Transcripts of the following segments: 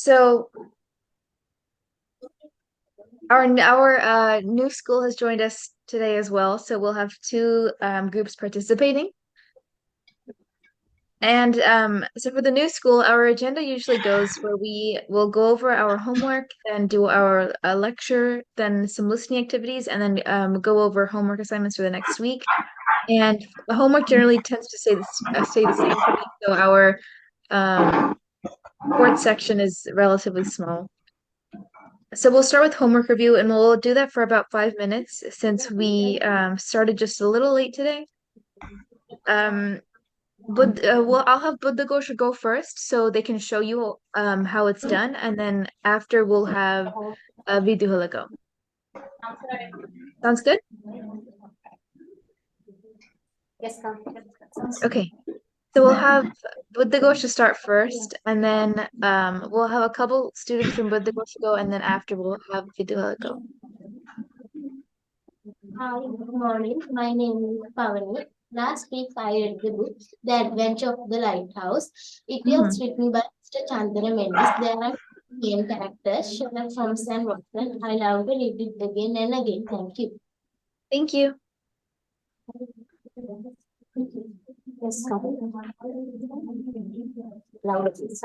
So our new school has joined us today as well. So we'll have two groups participating. And so for the new school, our agenda usually goes where we will go over our homework and do our lecture, then some listening activities, and then go over homework assignments for the next week. And the homework generally tends to stay the same for me. So our board section is relatively small. So we'll start with homework review, and we'll do that for about 5 minutes since we started just a little late today. But I'll have Buddha go first so they can show you how it's done, and then after we'll have Vidhuhala go. Sounds good? Yes, Okay. So we'll have Buddha Gosha start first, and then we'll have a couple students from Buddha Gosha go, and then after we'll have Vidhuhala go. Hi, good morning. My name is Pavani. Last week I read the book, The Adventure of the Lighthouse. It was written by Mr. Chandra Mendes. There are main characters, Sherlock Holmes and Watson. I love to read it again and again. Thank you. Thank you. Yes, louder, please.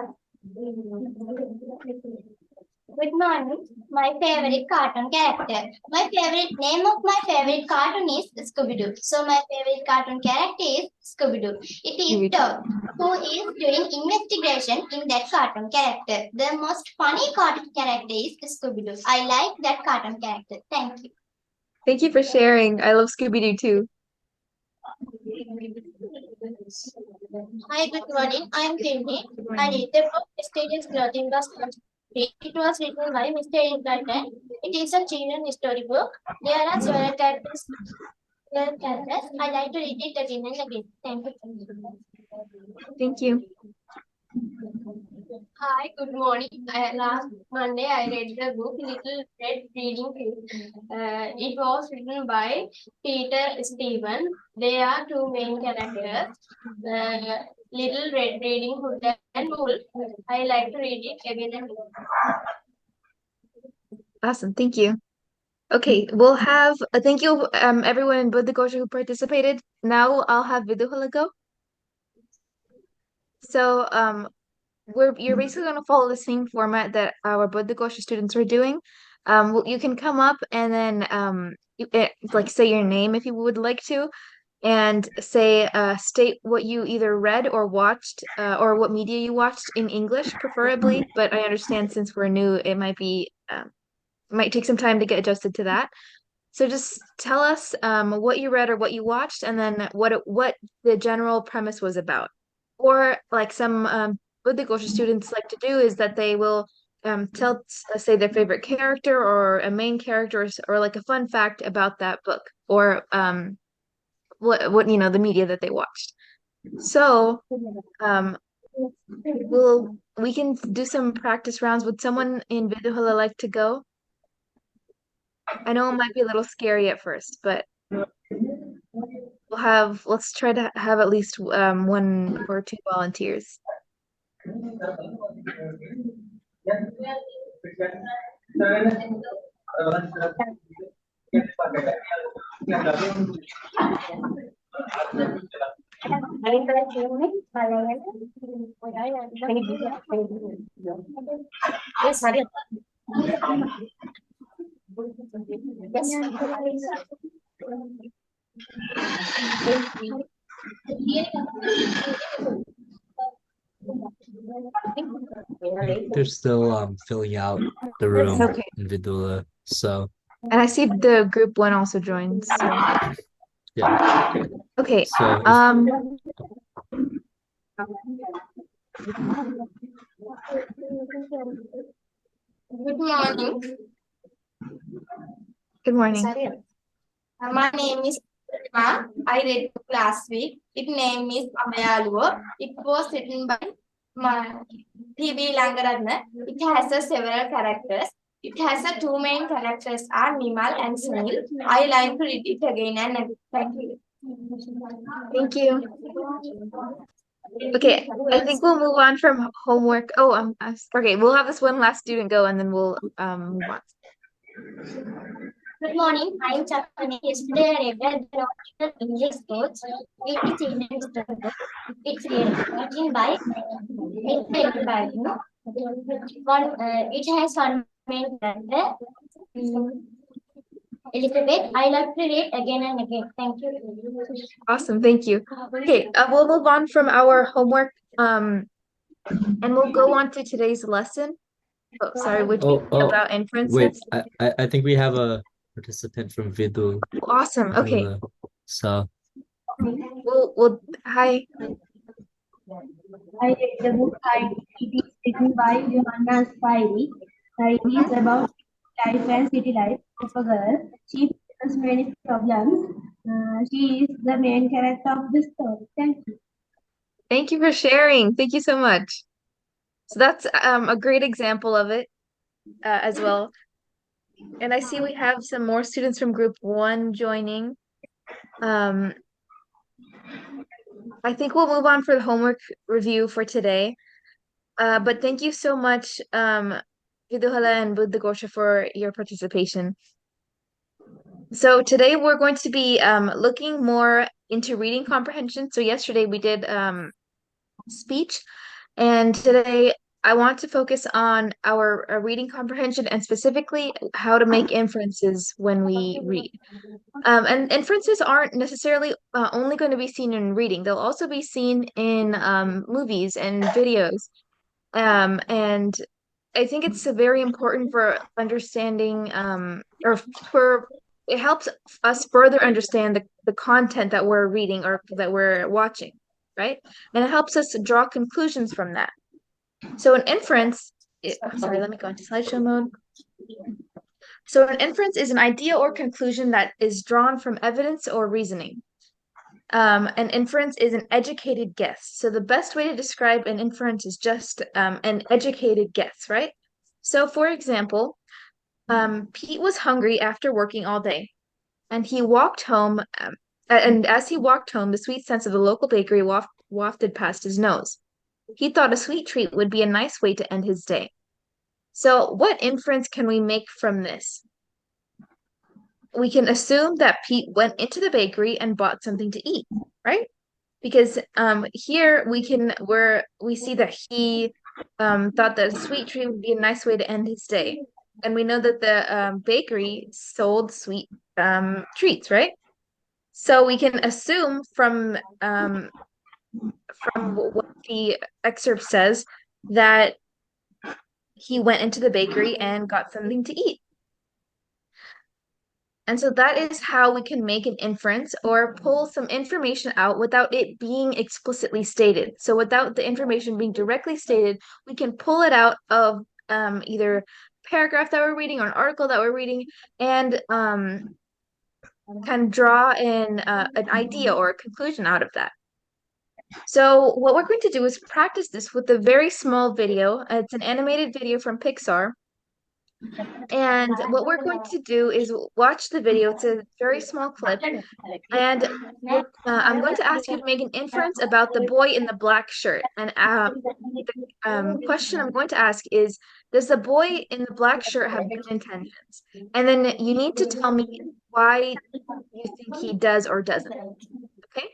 Good morning. My favorite cartoon character. My favorite name of my favorite cartoon is Scooby-Doo. So my favorite cartoon character is Scooby-Doo. It is Dog, who is doing investigation in that cartoon character. The most funny cartoon character is Scooby-Doo. I like that cartoon character. Thank you. Thank you for sharing. I love Scooby-Doo too. Hi, good morning. I am Tindy. I read the book Mysterious Clothing was It was written by Mr. Ingleton. It is a children's story book. There are several characters. I like to read it again and again. Thank you. Thank you. Hi, good morning. Last Monday I read the book Little Red Reading Hood. It was written by Peter Stephen. There are two main characters, Little Red Reading Hood and Wolf. I like to read it again and again. Awesome. Thank you. Okay, we'll have thank you everyone in Buddha Gosha who participated. Now I'll have Vidhuhala go. So you're basically going to follow the same format that our Buddha Gosha students are doing. You can come up and then like say your name if you would like to, and say state what you either read or watched or what media you watched in English preferably. But I understand since we're new, it might take some time to get adjusted to that. So just tell us what you read or what you watched, and then what the general premise was about. Or like some what the Gosha students like to do is that they will tell say their favorite character or a main character or like a fun fact about that book or what the media that they watched. So we can do some practice rounds. Would someone in Vidhuhala like to go? I know it might be a little scary at first, but let's try to have at least one or two volunteers. They're still filling out the room Okay. in Vidula, so And I see the group one also joined. So yeah. okay. So Good morning. Good morning. My name is I read the book last week. Its name is Amayaluva. It was written by P.B. Langaratna. It has several characters. It has two main characters are Nimal and Sunil. I like to read it again and again. Thank you. Thank you. Okay, I think we'll move on from homework. Oh, okay. We'll have this one last student go, and then we'll move on. Good morning, I am Chattani. Yesterday I read the nautical English course with children's book. It's written by it has one main character. Elizabeth, I love to read again and again. Thank you. Awesome, thank you. Okay, we'll move on from our homework, and we'll go on to today's lesson. Oh, sorry, which Oh, is oh, about wait. inferences. I think we have a participant from Awesome. Okay, Vidula. So, hi. I read the book Heidi. It is written by Johanna Spyri. It is Mhm. about life and city life of a girl. She faces many problems. She is the main character of the story. Thank you. Thank you for sharing. Thank you so much. So that's a great example of it as well. And I see we have some more students from group one joining. Um, I think we'll move on for the homework review for today. But thank you so much, Viduhala and Buddhagosha, for your participation. So today we're going to be looking more into reading comprehension. So yesterday we did speech, and today I want to focus on our reading comprehension and specifically how to make inferences when we read. And inferences aren't necessarily only going to be seen in reading. They'll also be seen in movies and videos. And I think it's very important for understanding, or for it helps us further understand the content that we're reading or that we're watching, right? And it helps us draw conclusions from that. So an inference, sorry, let me go into slideshow mode. So an inference is an idea or conclusion that is drawn from evidence or reasoning. An inference is an educated guess. So the best way to describe an inference is just an educated guess, right? So for example, Pete was hungry after working all day, and he walked home. And as he walked home, the sweet scents of the local bakery wafted past his nose. He thought a sweet treat would be a nice way to end his day. So, what inference can we make from this? We can assume that Pete went into the bakery and bought something to eat, right? Because here we see that he thought that a sweet treat would be a nice way to end his day, and we know that the bakery sold sweet treats, right? So we can assume from what the excerpt says that he went into the bakery and got something to eat. And so that is how we can make an inference or pull some information out without it being explicitly stated. So without the information being directly stated, we can pull it out of either paragraph that we're reading or an article that we're reading and kind of draw an idea or a conclusion out of that. So what we're going to do is practice this with a very small video. It's an animated video from Pixar. And what we're going to do is watch the video. It's a very small clip. And I'm going to ask you to make an inference about the boy in the black shirt. And the question I'm going to ask is, does the boy in the black shirt have good intentions? And then you need to tell me why you think he does or doesn't. Okay?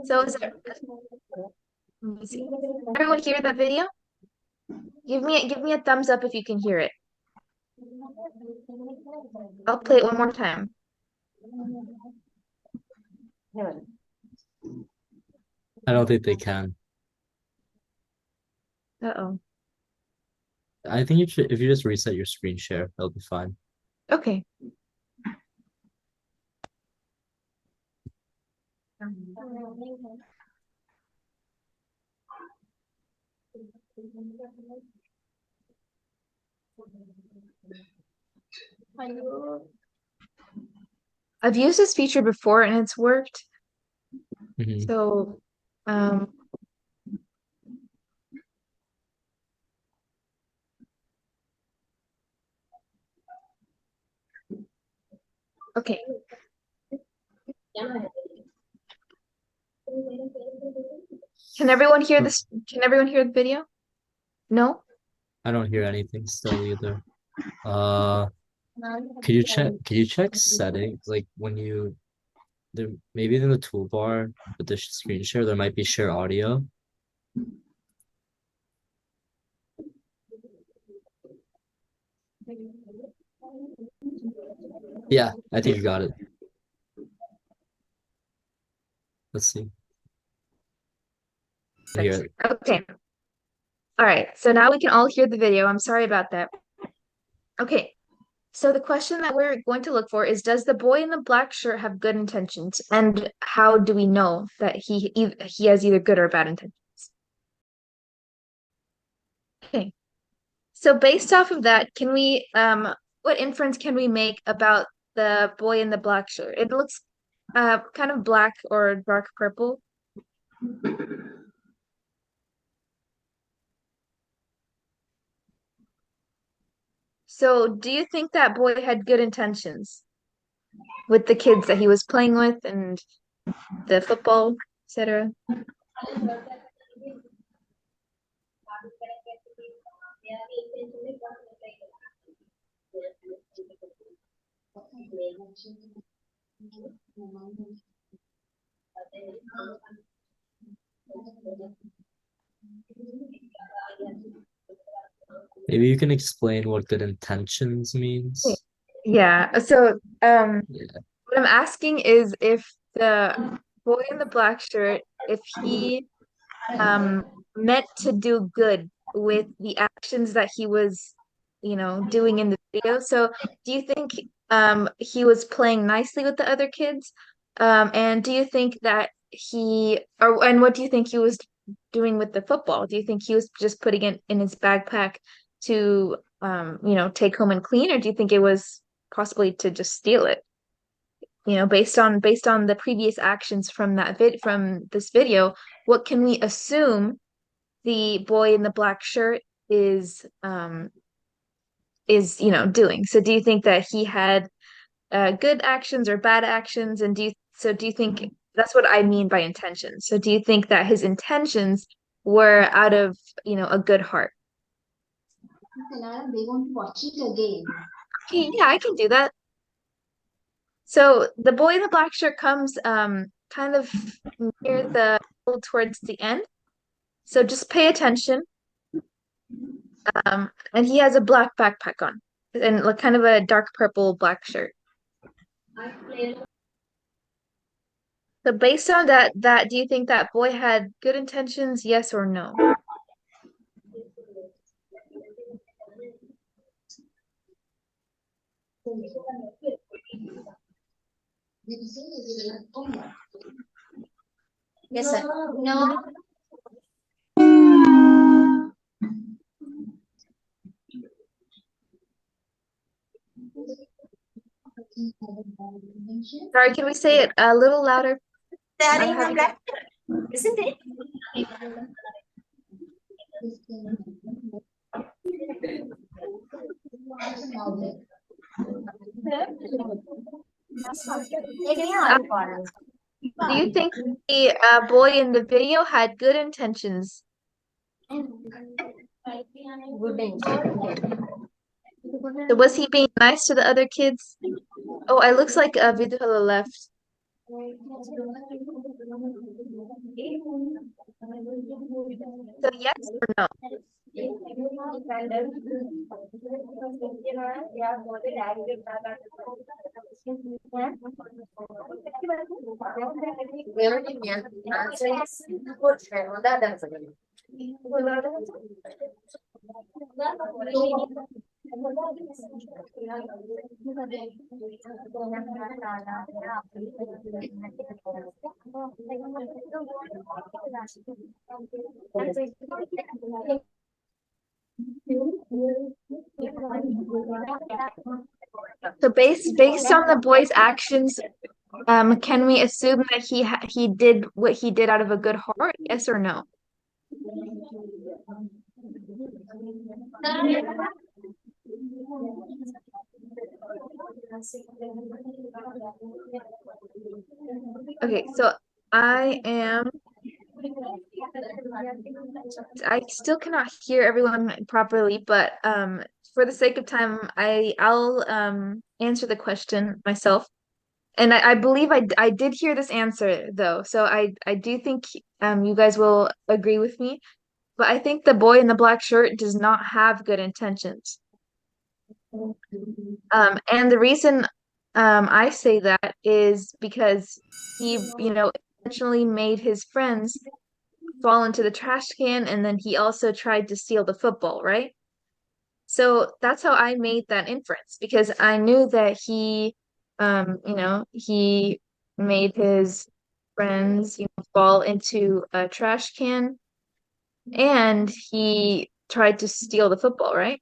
So is it, let me see. Everyone hear that video? Give me a thumbs up if you can hear it. I'll play it one more time. I don't think they can. Uh-oh. I think if you just reset your screen share, it'll be fine. Okay. I've used this feature before and it's worked. Mhm. So, Okay. Can everyone hear this? Can everyone hear the video? No? I don't hear anything still either. Uh, could you check settings? Like when you there maybe in the toolbar with the screen share, there might be share audio. Yeah, I think you got it. Let's see. Hear it. Okay. All right. So now we can all hear the video. I'm sorry about that. Okay. So the question that we're going to look for is, does the boy in the black shirt have good intentions? And how do we know that he has either good or bad intentions? Okay. So based off of that, can we what inference can we make about the boy in the black shirt? It looks kind of black or dark purple. So do you think that boy had good intentions with the kids that he was playing with and the football, etc.? Maybe you can explain what good intentions means. Yeah. So Yeah. what I'm asking is if the boy in the black shirt, if he um meant to do good with the actions that he was, doing in the video. So do you think he was playing nicely with the other kids? And do you think that and what do you think he was doing with the football? Do you think he was just putting it in his backpack to take home and clean, or do you think it was possibly to just steal it? Based on the previous actions from from this video, what can we assume the boy in the black shirt is doing? So do you think that he had good actions or bad actions? And do you think that's what I mean by intentions? So do you think that his intentions were out of, a good heart? Alarm, they want to watch it again. Okay, yeah, I can do that. So the boy in the black shirt comes kind of near towards the end. So just pay attention. And he has a black backpack on and like kind of a dark purple black shirt. So based on that do you think that boy had good intentions, yes or no? Yes, sir. No. Sorry, can we say it a little louder? They I'm having black, isn't it? Do you think the boy in the video had good intentions? So was he being nice to the other kids? Oh, it looks like a video to the left. So yes or no? So based on the boy's actions, can we assume that he did what he did out of a good heart? Yes or no? Okay, so I am I still cannot hear everyone properly, but for the sake of time, I'll answer the question myself. And I believe I did hear this answer though, so I do think you guys will agree with me. But I think the boy in the black shirt does not have good intentions. And the reason I say that is because he, intentionally made his friends fall into the trash can, and then he also tried to steal the football, right? So that's how I made that inference because I knew that he made his friends, fall into a trash can and he tried to steal the football, right?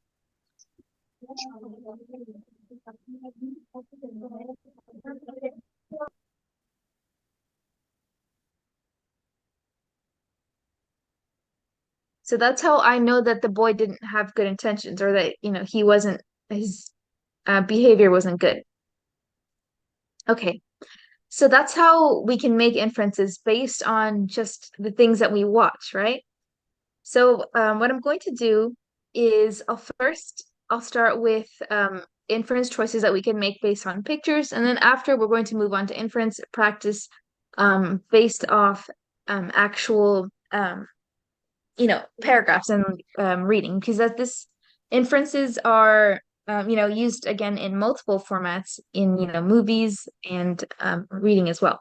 So that's how I know that the boy didn't have good intentions or that, he wasn't, his behavior wasn't good. Okay. So that's how we can make inferences based on just the things that we watch, right? So what I'm going to do is I'll start with inference choices that we can make based on pictures, and then after we're going to move on to inference practice based off actual paragraphs and reading because that this inferences are used again in multiple formats in movies and reading as well.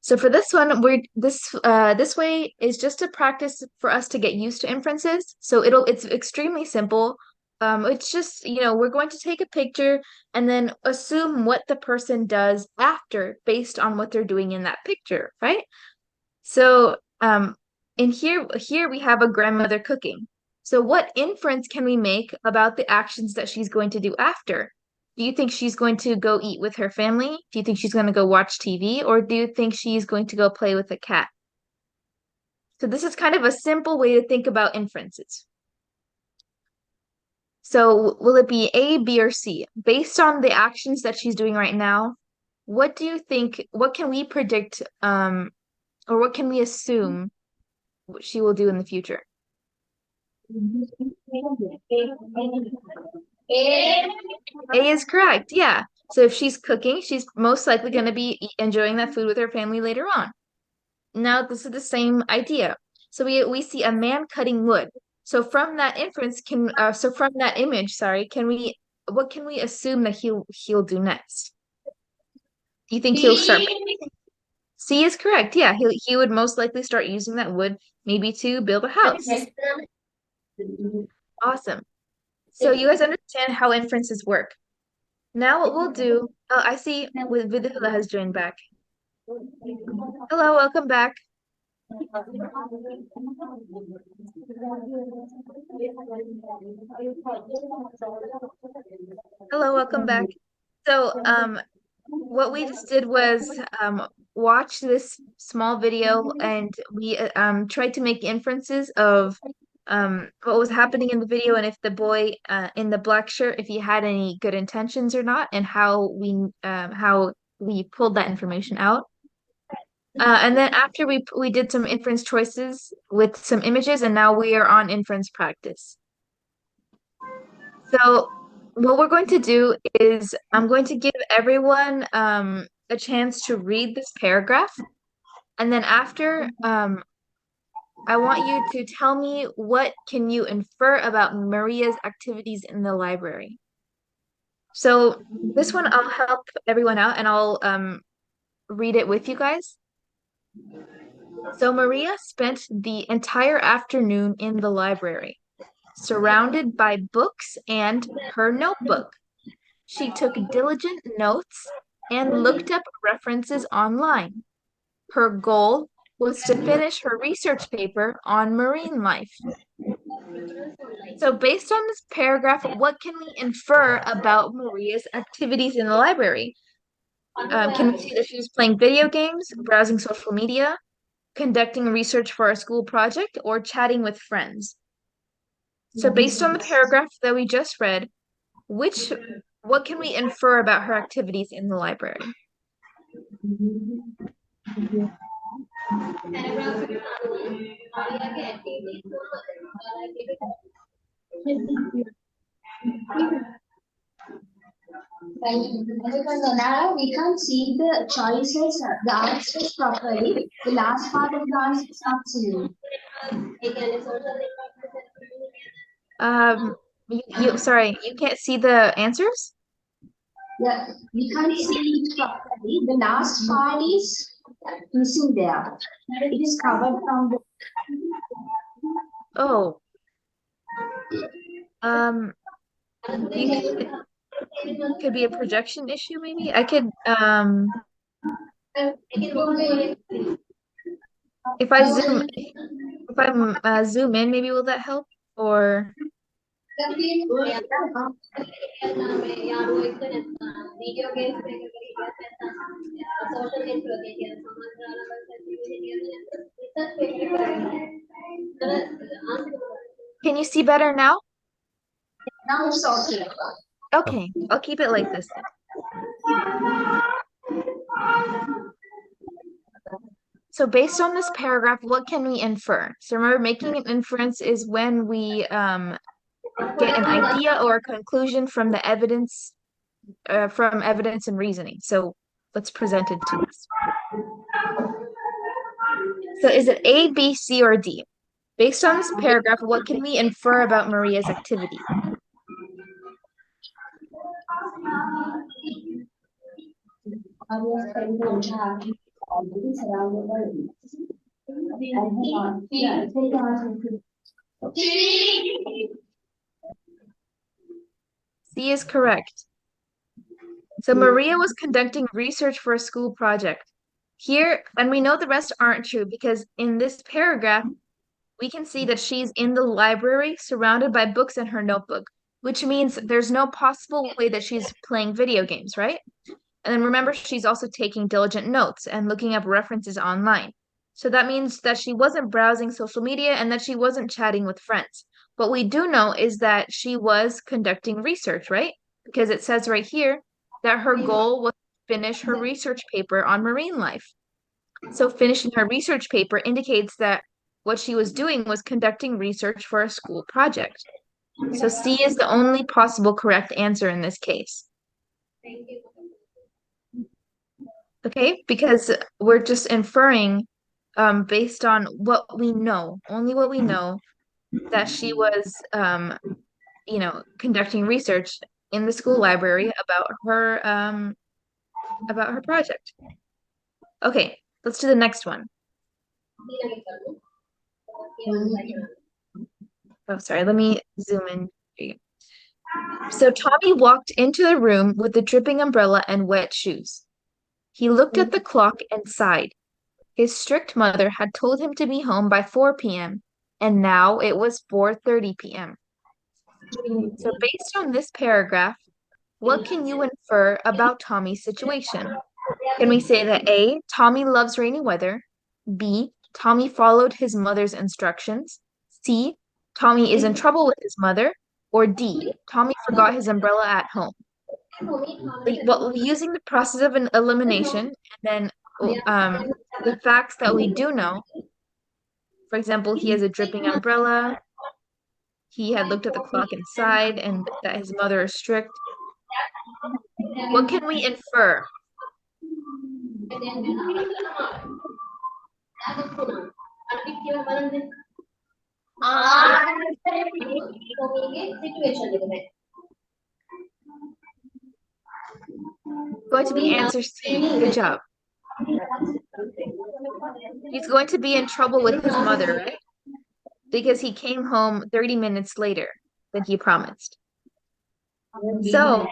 So for this one, this way is just a practice for us to get used to inferences. So it's extremely simple. It's just, we're going to take a picture and then assume what the person does after based on what they're doing in that picture, right? So in here we have a grandmother cooking. So what inference can we make about the actions that she's going to do after? Do you think she's going to go eat with her family? Do you think she's going to go watch TV? Or do you think she's going to go play with a cat? So this is kind of a simple way to think about inferences. So will it be A, B, or C? Based on the actions that she's doing right now, what do you think, what can we predict, or what can we assume what she will do in the future? A is correct. Yeah. So if she's cooking, she's most likely going to be enjoying that food with her family later on. Now, this is the same idea. So we see a man cutting wood. So from that from that image, sorry, what can we assume that he'll do next? Do you think he'll start? C is correct. Yeah, he would most likely start using that wood maybe to build a house. Awesome. So you guys understand how inferences work. Now what we'll do, oh, I see Vidula has joined back. Hello, welcome back. Hello, welcome back. So, what we just did was watch this small video and we tried to make inferences of what was happening in the video and if the boy in the black shirt, if he had any good intentions or not, and how we pulled that information out. And then after we did some inference choices with some images, and now we are on inference practice. So what we're going to do is I'm going to give everyone a chance to read this paragraph, and then after I want you to tell me what can you infer about Maria's activities in the library. So this one I'll help everyone out and I'll read it with you guys. So Maria spent the entire afternoon in the library, surrounded by books and her notebook. She took diligent notes and looked up references online. Her goal was to finish her research paper on marine life. So based on this paragraph, what can we infer about Maria's activities in the library? Can we see that she was playing video games, browsing social media, conducting research for a school project, or chatting with friends? So based on the paragraph that we just read, which what can we infer about her activities in the library? Now we can't see the choices, the answers properly. The last part of the answer is not seen. Sorry, you can't see the answers? Yeah, we can't see it properly. The last part is missing there. It is covered from the. Oh, you could be a projection issue, maybe. I could if I zoom in, maybe will that help? Or can you see better now? Now it's okay. Okay, I'll keep it like this then. So based on this paragraph, what can we infer? So remember, making an inference is when we get an idea or a conclusion from the evidence, from evidence and reasoning. So let's present it to us. So is it A, B, C, or D? Based on this paragraph, what can we infer about Maria's activity? C is correct. So Maria was conducting research for a school project. Here, and we know the rest aren't true because in this paragraph, we can see that she's in the library surrounded by books in her notebook, which means there's no possible way that she's playing video games, right? And then remember, she's also taking diligent notes and looking up references online. So that means that she wasn't browsing social media and that she wasn't chatting with friends. What we do know is that she was conducting research, right? Because it says right here that her goal was to finish her research paper on marine life. So finishing her research paper indicates that what she was doing was conducting research for a school project. So C is the only possible correct answer in this case. Okay, because we're just inferring based on what we know, only what we know, that she was conducting research in the school library about her project. Okay, let's do the next one. Oh, sorry, let me zoom in. So Tommy walked into the room with the dripping umbrella and wet shoes. He looked at the clock and sighed. His strict mother had told him to be home by 4 p.m., and now it was 4:30 p.m. So based on this paragraph, what can you infer about Tommy's situation? Can we say that A, Tommy loves rainy weather, B, Tommy followed his mother's instructions, C, Tommy is in trouble with his mother, or D, Tommy forgot his umbrella at home? Well, using the process of an elimination, and then the facts that we do know, for example, he has a dripping umbrella, he had looked at the clock inside, and that his mother is strict. What can we infer? Going to be answer C. Good job. He's going to be in trouble with his mother, right? Because he came home 30 minutes later than he promised. So,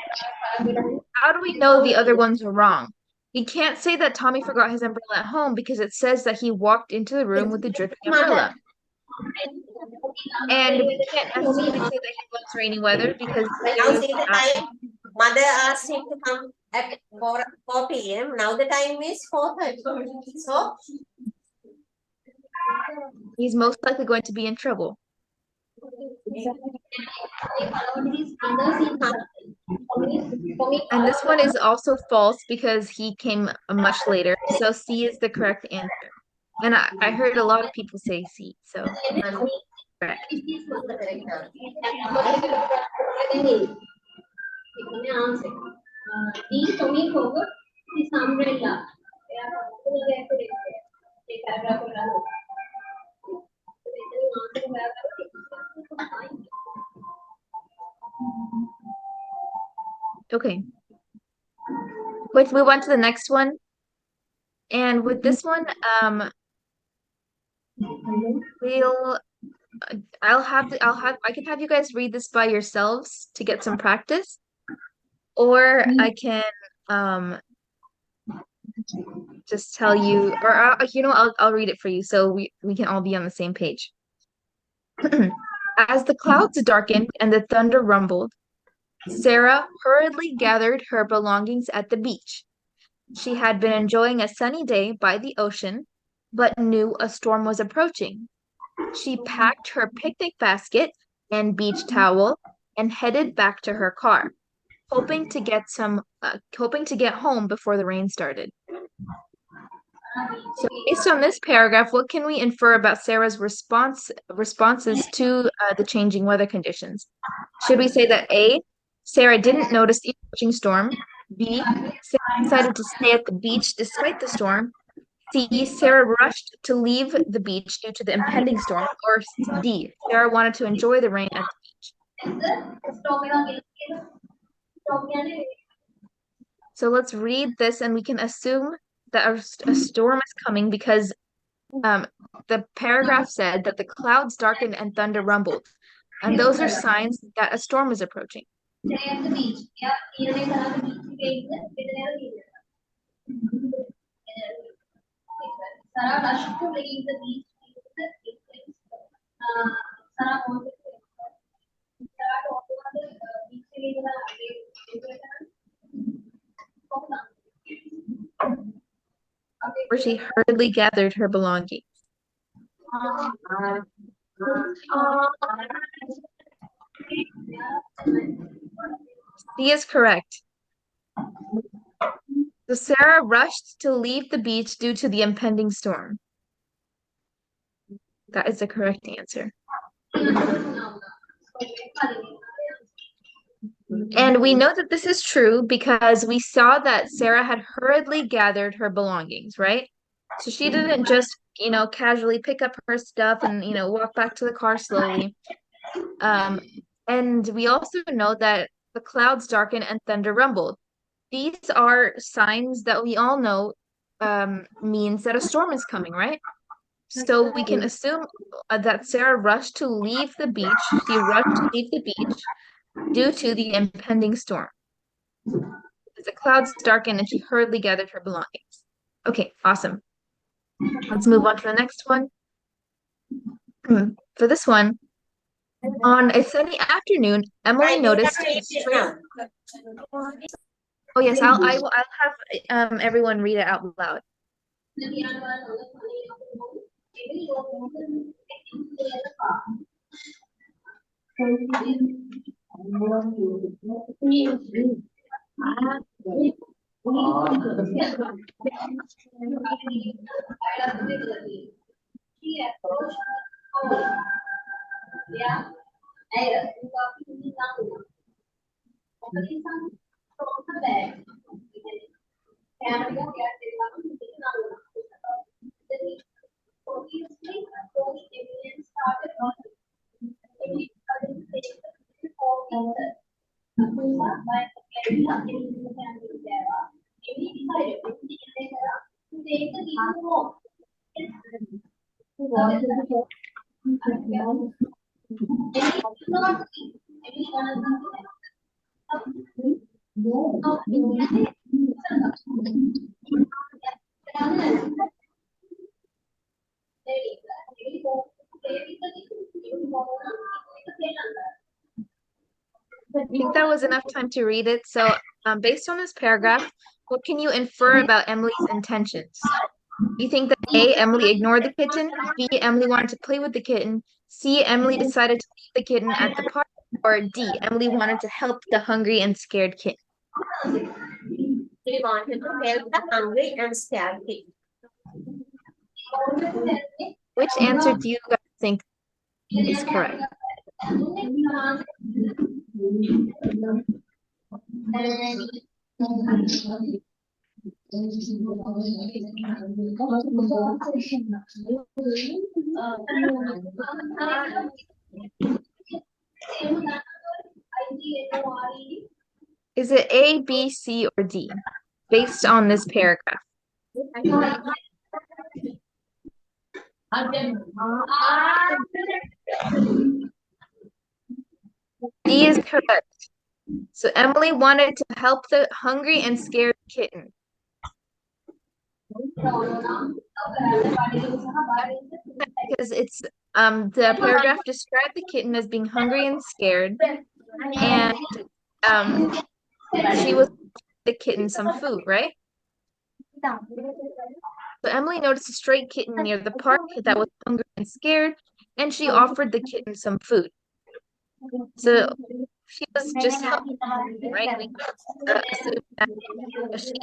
how do we know the other ones are wrong? We can't say that Tommy forgot his umbrella at home because it says that he walked into the room with the dripping umbrella. And we can't necessarily say that he loves rainy weather because Now see the time. Mother asked him to come at 4 p.m. Now the time is 4:30. So he's most likely going to be in trouble. And this one is also false because he came much later. So C is the correct answer. And I heard a lot of people say C, so correct. Okay. Let's move on to the next one. And with this one, we'll I can have you guys read this by yourselves to get some practice, or I can just tell you, or I'll read it for you so we can all be on the same page. As the clouds darkened and the thunder rumbled, Sarah hurriedly gathered her belongings at the beach. She had been enjoying a sunny day by the ocean, but knew a storm was approaching. She packed her picnic basket and beach towel and headed back to her car, hoping to get home before the rain started. So based on this paragraph, what can we infer about Sarah's responses to the changing weather conditions? Should we say that A, Sarah didn't notice the approaching storm? B, Sarah decided to stay at the beach despite the storm? C, Sarah rushed to leave the beach due to the impending storm? Or D, Sarah wanted to enjoy the rain at the beach? So let's read this and we can assume that a storm is coming because the paragraph said that the clouds darkened and thunder rumbled. And those are signs that a storm is approaching. Sarah rushed to leave the beach Sarah wanted to Sarah talked about the beach Where she hurriedly gathered her belongings. C is correct. So Sarah rushed to leave the beach due to the impending storm. That is the correct answer. And we know that this is true because we saw that Sarah had hurriedly gathered her belongings, right? So she didn't just, casually pick up her stuff and, walk back to the car slowly. And we also know that the clouds darkened and thunder rumbled. These are signs that we all know means that a storm is coming, right? So we can assume that Sarah rushed to leave the beach. She rushed to leave the beach due to the impending storm. As the clouds darkened and she hurriedly gathered her belongings. Okay, awesome. Let's move on to the next one. For this one, on a sunny afternoon, Emily noticed. Oh yes, I'll have everyone read it out loud. I think that was enough time to read it. So, based on this paragraph, what can you infer about Emily's intentions? You think that A, Emily ignored the kitten, B, Emily wanted to play with the kitten, C, Emily decided to leave the kitten at the park, Or D, Emily wanted to help the hungry and scared kitten? She wanted to help the hungry and scared kid. Which answer do you guys think is correct? Is it A, B, C, or D? Based on this paragraph. D is correct. So Emily wanted to help the hungry and scared kitten. Because it's the paragraph described the kitten as being hungry and scared, and she was the kitten some food, right? So Emily noticed a stray kitten near the park that was hungry and scared, and she offered the kitten some food. So she was just helping, right? We assume that she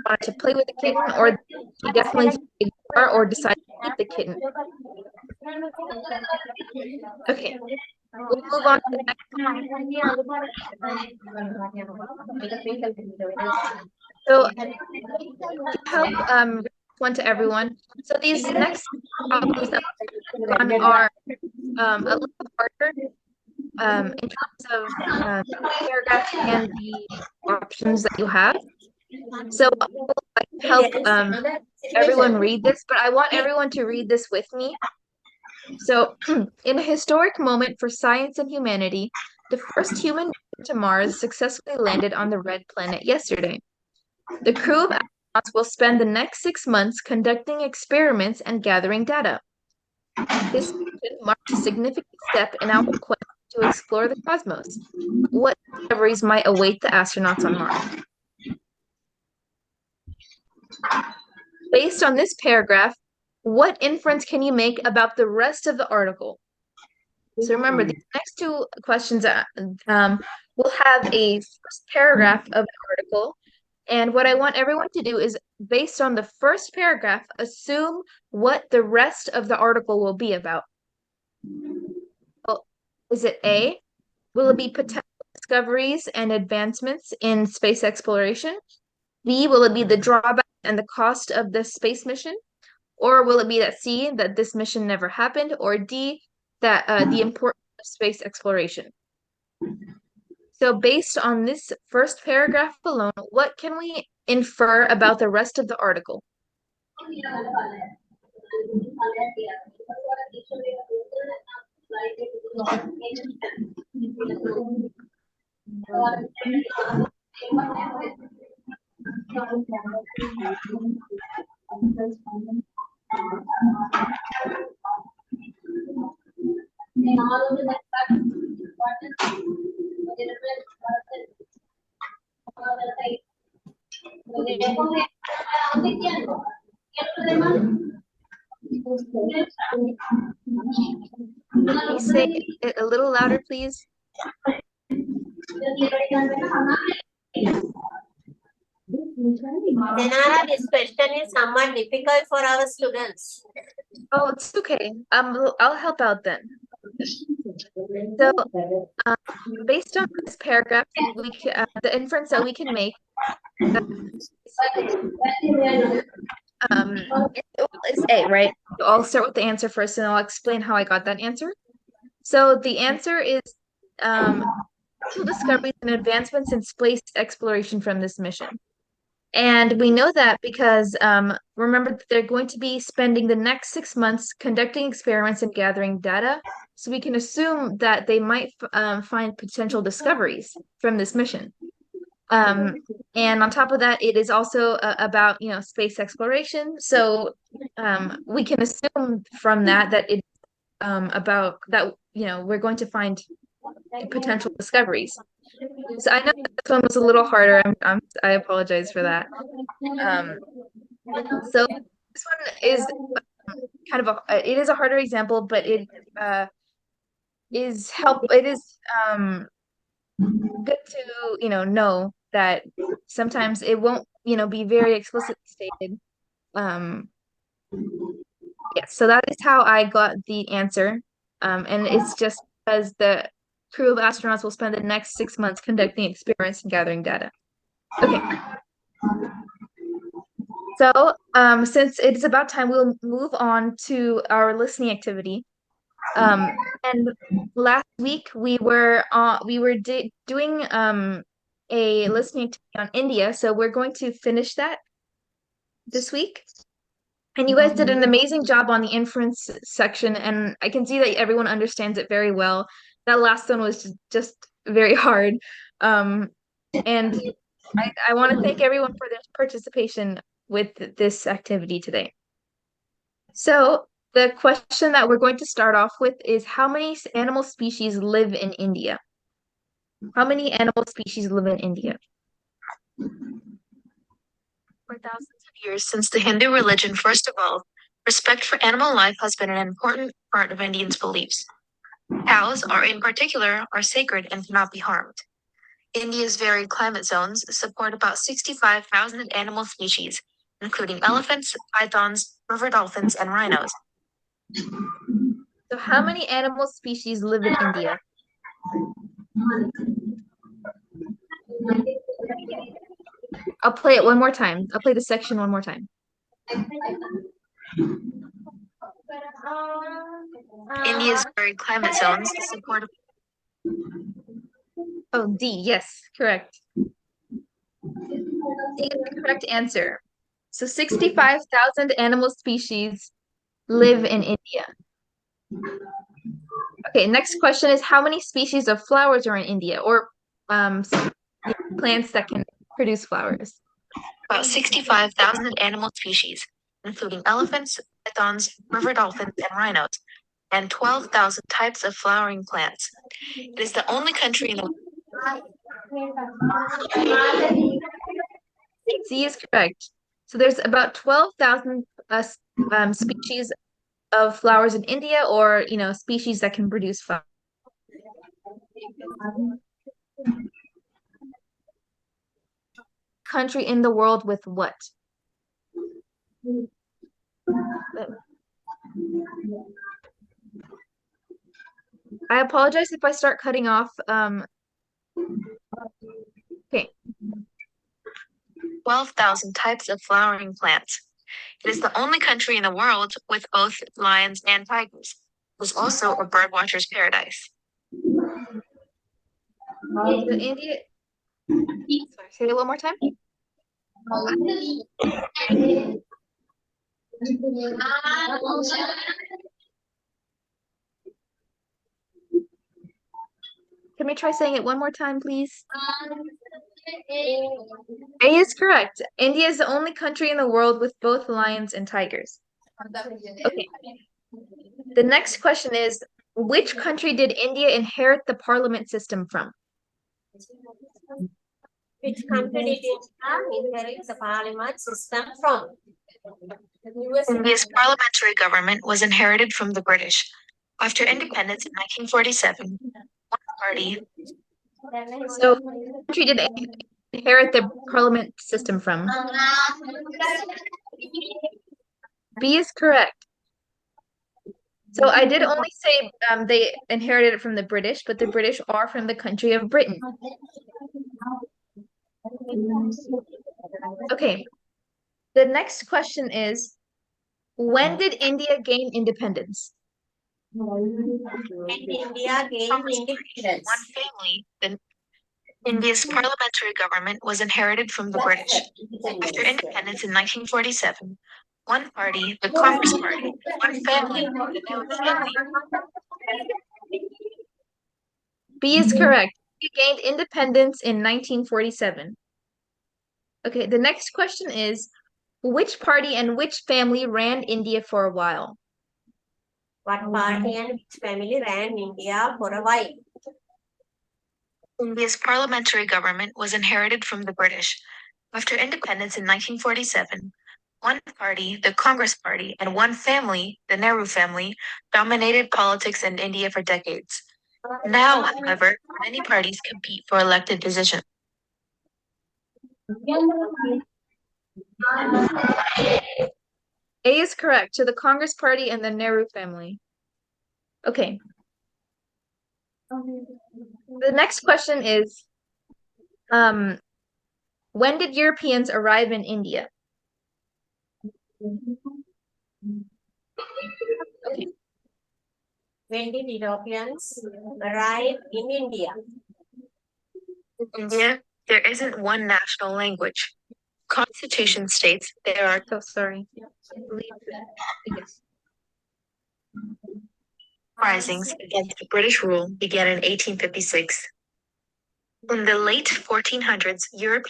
wanted to play with the kitten, or she definitely ignore or decided to eat the kitten. Okay, we'll move on to the next. So to help one to everyone. So these next problems that we're on are a little harder in terms of paragraphs and the options that you have. So I'll help everyone read this, but I want everyone to read this with me. So in a historic moment for science and humanity, the first human to Mars successfully landed on the red planet yesterday. The crew of astronauts will spend the next 6 months conducting experiments and gathering data. This mission marks a significant step in our quest to explore the cosmos. What discoveries might await the astronauts on Mars? Based on this paragraph, what inference can you make about the rest of the article? So remember, these next two questions will have a first paragraph of the article. And what I want everyone to do is, based on the first paragraph, assume what the rest of the article will be about. Well, is it A? Will it be potential discoveries and advancements in space exploration? B, will it be the drawbacks and the cost of the space mission? Or will it be that C, that this mission never happened? Or D, that the importance of space exploration? So based on this first paragraph alone, what can we infer about the rest of the article? Can you say it a little louder, please? Denara, this question is somewhat difficult for our students. Oh, it's okay. I'll help out then. So, based on this paragraph, the inference that we can make is A, right? So I'll start with the answer first, and I'll explain how I got that answer. So the answer is discoveries and advancements in space exploration from this mission. And we know that because remember that they're going to be spending the next 6 months conducting experiments and gathering data. So we can assume that they might find potential discoveries from this mission. And on top of that, it is also about, space exploration. So we can assume from that it's about that, we're going to find potential discoveries. So I know this one was a little harder. I apologize for that. So this one is kind of it is a harder example, but it is good to, know that sometimes it won't, be very explicitly stated. Yeah, so that is how I got the answer. And it's just because the crew of astronauts will spend the next 6 months conducting experiments and gathering data. Okay. So, since it's about time, we'll move on to our listening activity. And last week we were doing a listening activity on India, so we're going to finish that this week. And you guys did an amazing job on the inference section, and I can see that everyone understands it very well. That last one was just very hard. And I want to thank everyone for their participation with this activity today. So, the question that we're going to start off with is how many animal species live in India? How many animal species live in India? For thousands of years since the Hindu religion first evolved, respect for animal life has been an important part of Indians' beliefs. Cows in particular, are sacred and cannot be harmed. India's varied climate zones support about 65,000 animal species, including elephants, pythons, river dolphins, and rhinos. So how many animal species live in India? I'll play it one more time. I'll play the section one more time. India's varied climate zones support. Oh, D, yes, correct. D is the correct answer. So 65,000 animal species live in India. Okay, next question is how many species of flowers are in India, or plants that can produce flowers? About 65,000 animal species, including elephants, pythons, river dolphins, and rhinos, and 12,000 types of flowering plants. It is the only country in the C is correct. So there's about 12,000 species of flowers in India, or species that can produce flowers. Country in the world with what? I apologize if I start cutting off. Okay. 12,000 types of flowering plants. It is the only country in the world with both lions and tigers. It is also a birdwatcher's paradise. India. Sorry, say it one more time. Can we try saying it one more time, please? A is correct. India is the only country in the world with both lions and tigers. Okay. The next question is, which country did India inherit the parliament system from? Which country did India inherit the parliament system from? India's parliamentary government was inherited from the British. After independence in 1947, one party. So, which country did inherit the parliament system from? B is correct. So I did only say they inherited it from the British, but the British are from the country of Britain. Okay. The next question is, when did India gain independence? India gained independence. One family, India's parliamentary government was inherited from the British. After independence in 1947, one party, the Congress Party, one family, the Nehru family. B is correct. It gained independence in 1947. Okay, the next question is, which party and which family ran India for a while? What party and which family ran India for a while? India's parliamentary government was inherited from the British. After independence in 1947, one party, the Congress Party, and one family, the Nehru family, dominated politics in India for decades. Now, however, many parties compete for elected positions. A is correct. To the Congress Party and the Nehru family. Okay. The next question is, when did Europeans arrive in India? Okay. When did Europeans arrive in India? In India, there isn't one national language. Constitution states there are. So sorry. Yes. Risings against British rule began in 1856. In the late 1400s, Europe.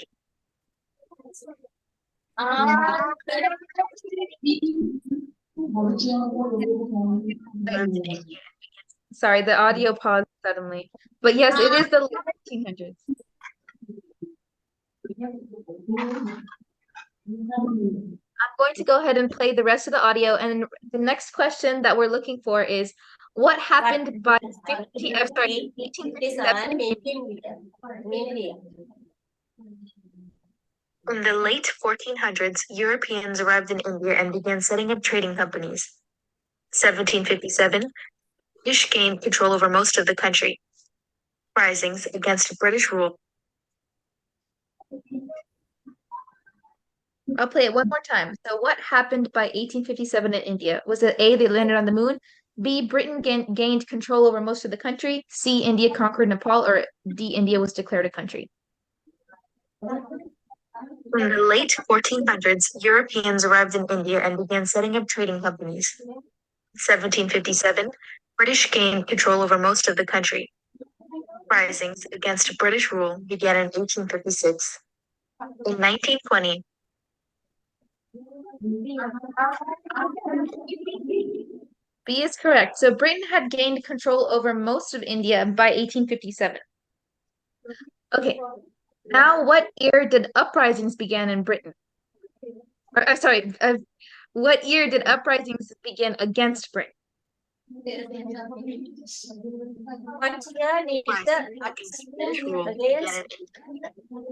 Sorry, the audio paused suddenly. But yes, it is the late 1800s. I'm going to go ahead and play the rest of the audio. And the next question that we're looking for is, what happened by 1857? In the late 1400s, Europeans arrived in India and began setting up trading companies. 1757, British gained control over most of the country. Risings against British rule. I'll play it one more time. So what happened by 1857 in India? Was it A, they landed on the moon? B, Britain gained control over most of the country? C, India conquered Nepal? Or D, India was declared a country? In the late 1400s, Europeans arrived in India and began setting up trading companies. 1757, British gained control over most of the country. Risings against British rule began in 1856. In 1920, B is correct. So Britain had gained control over most of India by 1857. Okay. Now, what year did uprisings begin in Britain? Sorry, what year did uprisings begin against Britain? What year did the rule against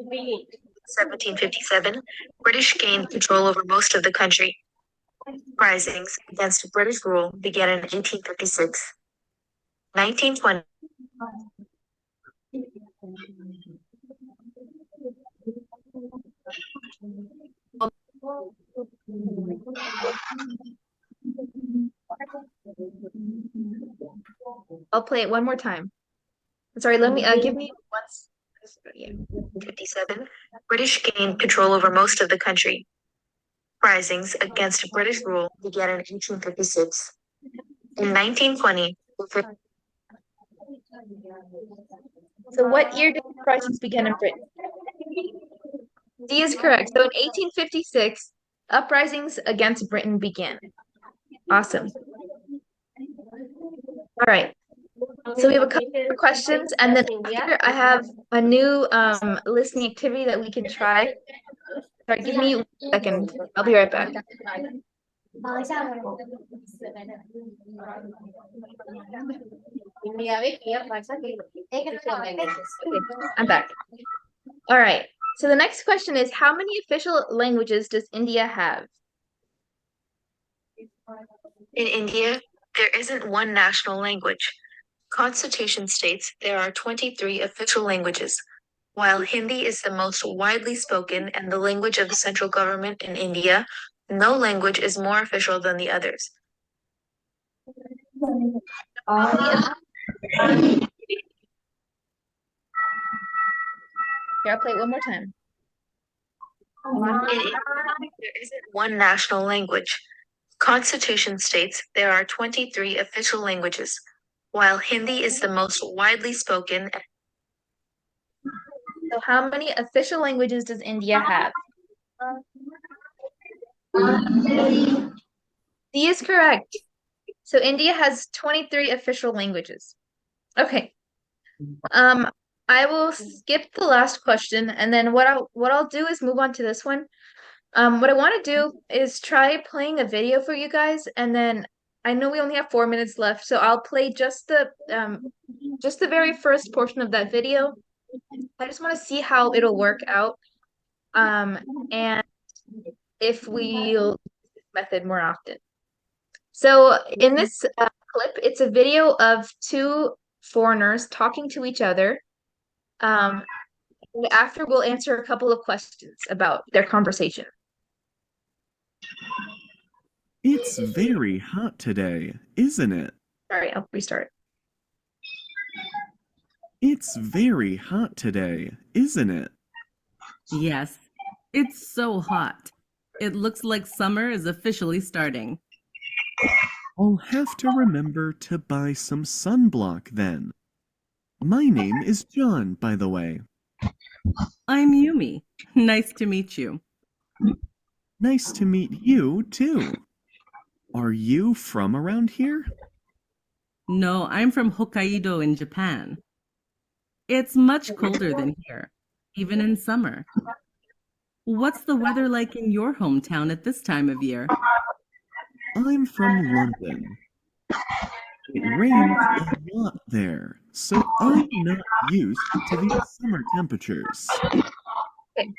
begin? 1757, British gained control over most of the country. Risings against British rule began in 1856. 1920. I'll play it one more time. Sorry, let me give me once. Yeah. 57. British gained control over most of the country. Risings against British rule began in 1856. In 1920. So what year did uprisings begin in Britain? D is correct. So in 1856, uprisings against Britain began. Awesome. All right. So we have a couple more questions, and then after I have a new listening activity that we can try. Sorry, give me 1 second. I'll be right back. I'm back. All right. So the next question is, how many official languages does India have? In India, there isn't one national language. Constitution states there are 23 official languages. While Hindi is the most widely spoken and the language of the central government in India, no language is more official than the others. Here, I'll play it one more time. In India, there isn't one national language. Constitution states there are 23 official languages. While Hindi is the most widely spoken. So how many official languages does India have? D is correct. So India has 23 official languages. Okay. I will skip the last question, and then what I'll do is move on to this one. What I want to do is try playing a video for you guys, and then I know we only have 4 minutes left, so I'll play just the very first portion of that video. I just want to see how it'll work out. And if we'll use this method more often. So in this clip, it's a video of two foreigners talking to each other. And after we'll answer a couple of questions about their conversation. It's very hot today, isn't it? Sorry, I'll restart. It's very hot today, isn't it? Yes, it's so hot. It looks like summer is officially starting. I'll have to remember to buy some sunblock then. My name is John, by the way. I'm Yumi. Nice to meet you. Nice to meet you, too. Are you from around here? No, I'm from Hokkaido in Japan. It's much colder than here, even in summer. What's the weather like in your hometown at this time of year? I'm from London. It rains a lot there, so I'm not used to these summer temperatures. Okay.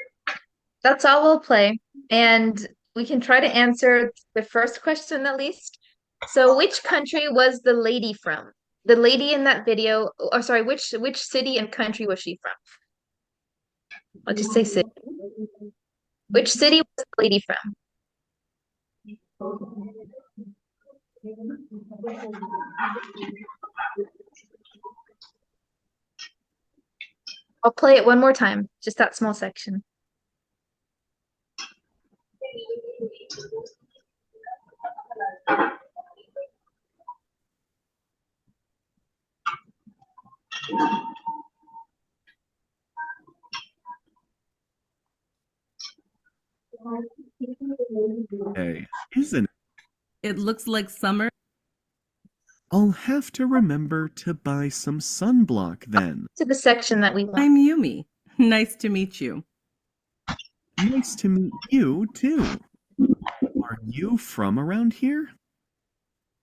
That's all we'll play. And we can try to answer the first question at least. So which country was the lady from? The lady in that video, or sorry, which city and country was she from? I'll just say city. Which city was the lady from? I'll play it one more time, just that small section. Hey, isn't it? It looks like summer. I'll have to remember to buy some sunblock then. To the section that we want. I'm Yumi. Nice to meet you. Nice to meet you, too. Are you from around here?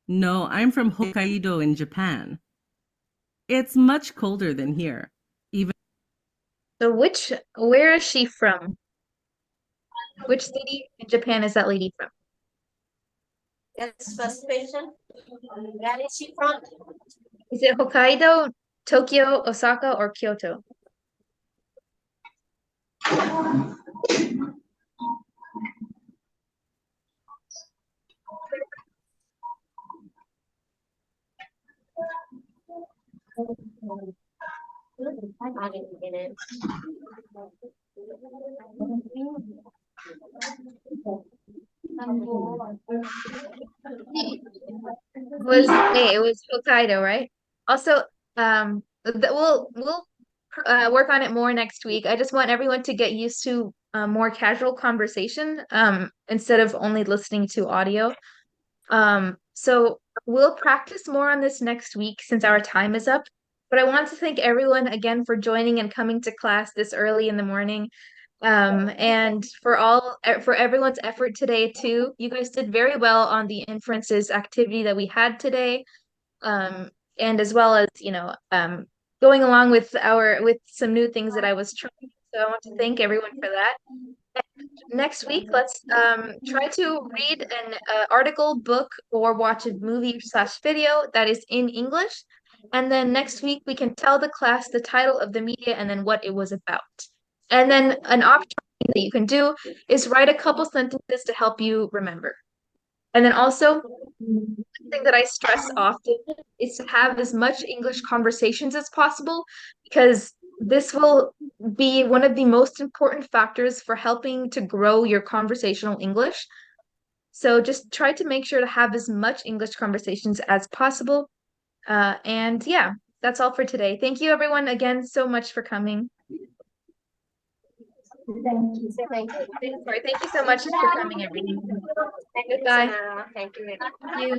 No, I'm from Hokkaido in Japan. It's much colder than here, even. So where is she from? Which city in Japan is that lady from? That's first question. Where is she from? Is it Hokkaido, Tokyo, Osaka, or Kyoto? I didn't get it. It was Hokkaido, right? Also, we'll work on it more next week. I just want everyone to get used to more casual conversation instead of only listening to audio. So we'll practice more on this next week since our time is up. But I want to thank everyone again for joining and coming to class this early in the morning. And for everyone's effort today too. You guys did very well on the inferences activity that we had today. And as well as, going along with some new things that I was trying. So I want to thank everyone for that. Next week, let's try to read an article, book, or watch a movie/video that is in English. And then next week, we can tell the class the title of the media and then what it was about. And then an option that you can do is write a couple sentences to help you remember. And then also, the thing that I stress often is to have as much English conversations as possible because this will be one of the most important factors for helping to grow your conversational English. So just try to make sure to have as much English conversations as possible. And yeah, that's all for today. Thank you everyone again so much for coming. Thank you. Thank Sorry, thank you so much for coming everyone. you. Goodbye. Thank you. Thank you.